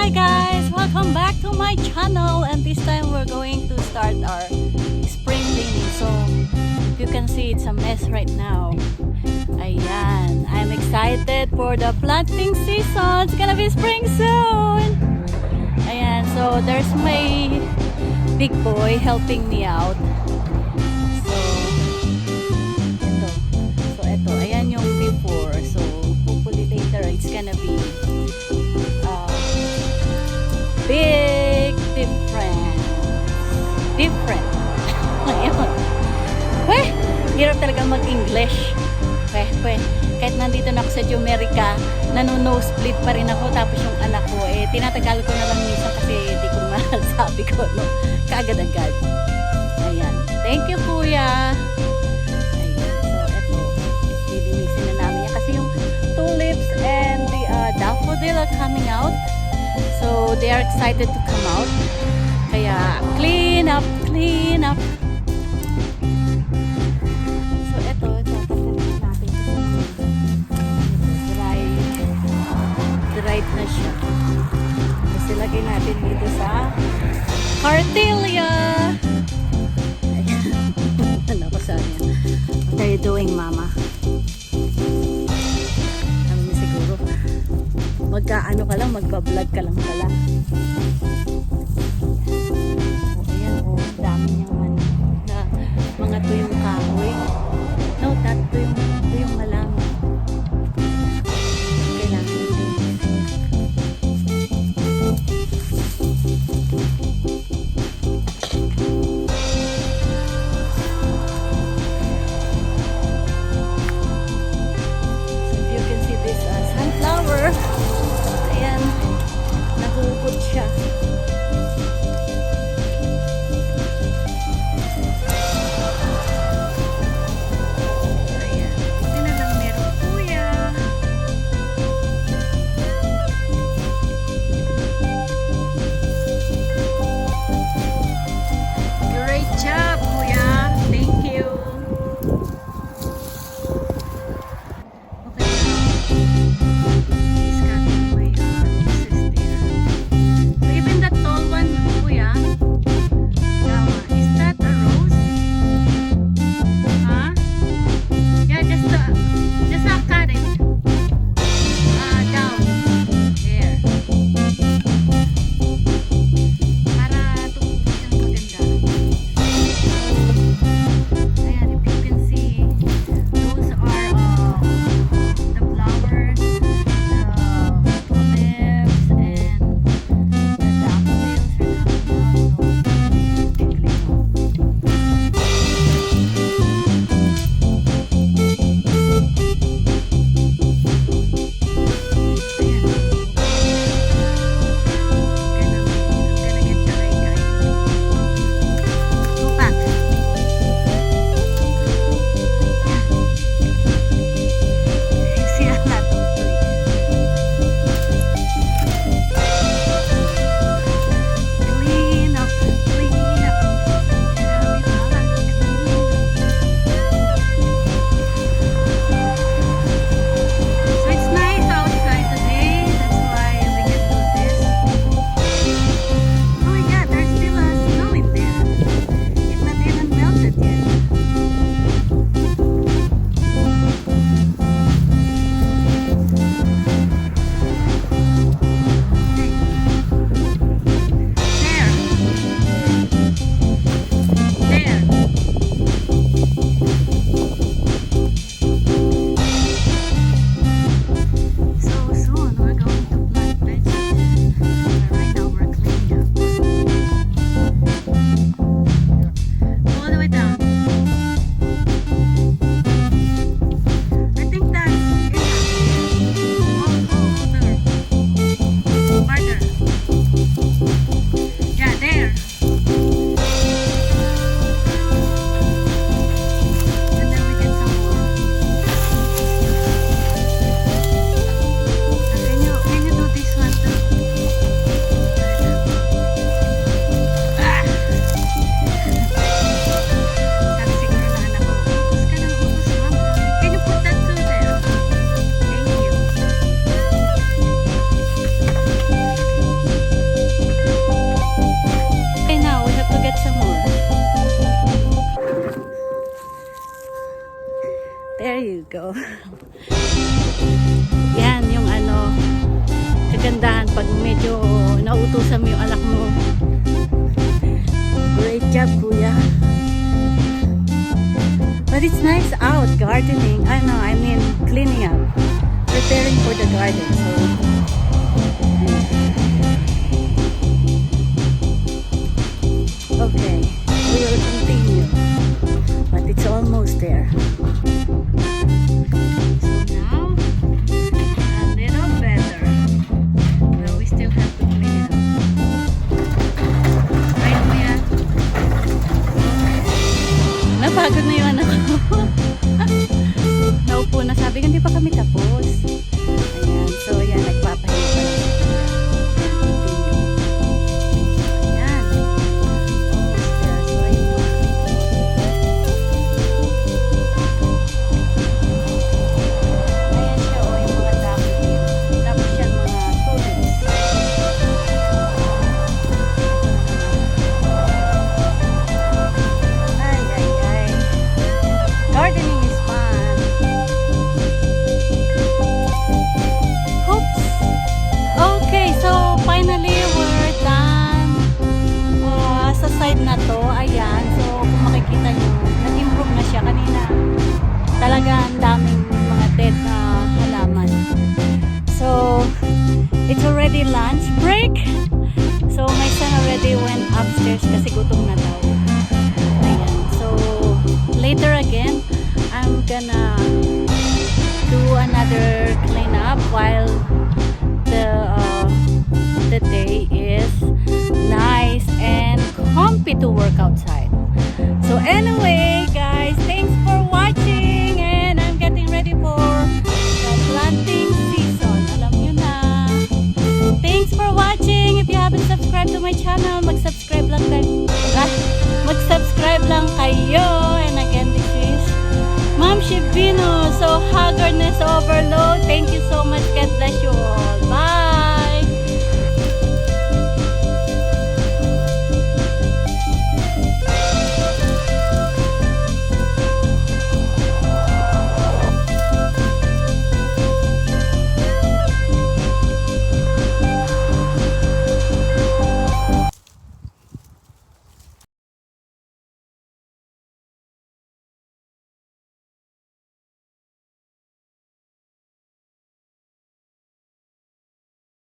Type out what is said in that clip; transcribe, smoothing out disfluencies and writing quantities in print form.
Hi guys! Welcome back to my channel, and this time we're going to start our spring cleaning. So, if you can see, it's a mess right now. Ayan. I'm excited for the planting season. It's gonna be spring soon! Ayan. So, there's my big boy helping me out. So, ito. Ayan yung before. So, hopefully later it's gonna be big different. Ayun. Weh, hirap talaga mag-English. Kahit nandito na ako sa Jumerika, nano-nosebleed pa rin ako. Tapos yung anak ko, tinatagal ko na lang minsan kasi hindi ko masabi ko, no? Kaagad-agad. Ayan. Thank you, kuya. Ayan. So, eto. Lilinisin na namin yan. Kasi yung tulips and the daffodil are coming out. So, they are excited to come out. Kaya, clean up. So, ito, tatagalin natin. Dried na siya. Tapos, ilagay natin dito sa cartelia. Ano ko sa niya? What are you doing, mama? Magkaano ka lang, magpa-vlog ka lang pala. Ayan, dami niyang na mga tuyong kahoy. No, tuyong halaman. Kailangan din. So if you can see this sunflower, ayan, nahubod siya. inuutusan mo yung anak mo. Great job, kuya. But it's nice out, gardening. I mean cleaning up. Preparing for the garden. So, okay, we will continue. But it's almost there. So now, a little better. Well, we still have to clean it up. Right, kuya? Napagod na yung anak ko. Naupo na, sabi ko, hindi pa kami tapos. Ayan, so ayan, nagpapahinga pa lang. Ayan. So ayun. Ayan siya, o, yung mga dami dito. Tapos yan, mga tulips. Ay, ay, ay. Gardening is fun. Oops. Okay, so finally we're done. Sa side na to, ayan. So kung makikita nyo, nag-improve na siya kanina. Talaga ang daming mga dead na halaman. So it's already lunch break. So my son already went upstairs kasi gutom na daw. Ayan. So later again, I'm gonna do another cleanup while the day is nice and comfy to work outside. So anyway, guys, thanks for watching, and I'm getting ready for the planting season. Alam nyo na. Thanks for watching. If you haven't subscribed to my channel, mag-subscribe lang kayo. Mag-subscribe lang kayo. And again, this is Ma'am Shibino. So, haggardness overload. Thank you so